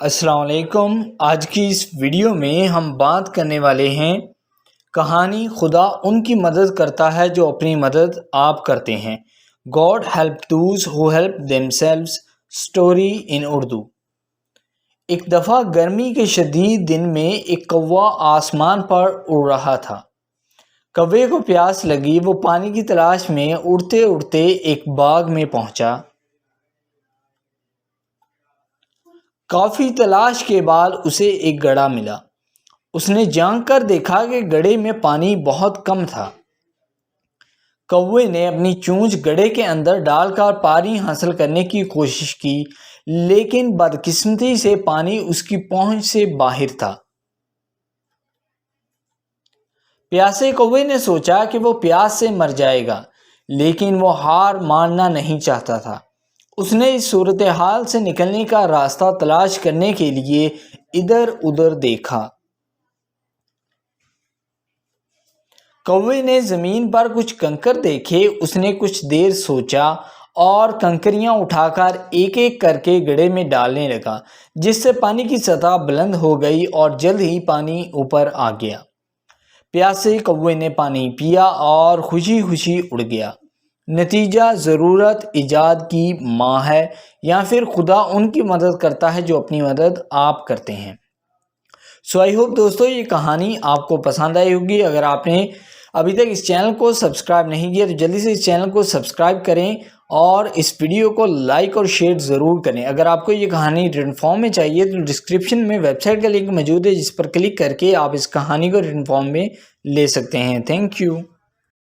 السلام علیکم۔ آج کی اس ویڈیو میں ہم بات کرنے والے ہیں کہانی خدا ان کی مدد کرتا ہے جو اپنی مدد آپ کرتے ہیں۔ God help those who help themselves story in Urdu. ایک دفعہ گرمی کے شدید دن میں ایک کوا آسمان پر اڑ رہا تھا۔ کوے کو پیاس لگی، وہ پانی کی تلاش میں اڑتے اڑتے ایک باغ میں پہنچا۔ کافی تلاش کے بعد اسے ایک گڑھا ملا۔ اس نے جھانک کر دیکھا کہ گڑھے میں پانی بہت کم تھا۔ کوے نے اپنی چونچ گڑھے کے اندر ڈال کر پانی حاصل کرنے کی کوشش کی، لیکن بدقسمتی سے پانی اس کی پہنچ سے باہر تھا۔ پیاسے کوے نے سوچا کہ وہ پیاس سے مر جائے گا، لیکن وہ ہار ماننا نہیں چاہتا تھا۔ اس نے اس صورتحال سے نکلنے کا راستہ تلاش کرنے کے لیے ادھر ادھر دیکھا۔ کوے نے زمین پر کچھ کنکر دیکھے۔ اس نے کچھ دیر سوچا اور کنکریاں اٹھا کر ایک ایک کر کے گڑھے میں ڈالنے لگا، جس سے پانی کی سطح بلند ہو گئی اور جلد ہی پانی اوپر آ گیا۔ پیاسے کوے نے پانی پیا اور خوشی خوشی اڑ گیا۔ نتیجہ ضرورت ایجاد کی ماں ہے، یا پھر خدا ان کی مدد کرتا ہے جو اپنی مدد آپ کرتے ہیں۔ آئی ہوپ دوستو یہ کہانی آپ کو پسند آئی ہوگی۔ اگر آپ نے ابھی تک اس چینل کو سبسکرائب نہیں کیا تو جلدی سے اس چینل کو سبسکرائب کریں اور اس ویڈیو کو لائک اور شیئر ضرور کریں۔ اگر آپ کو یہ کہانی ریٹن فارم میں چاہیے تو ڈسکرپشن میں ویب سائٹ کا لنک موجود ہے، جس پر کلک کر کے آپ اس کہانی کو ریٹن فارم میں لے سکتے ہیں۔ Thank you.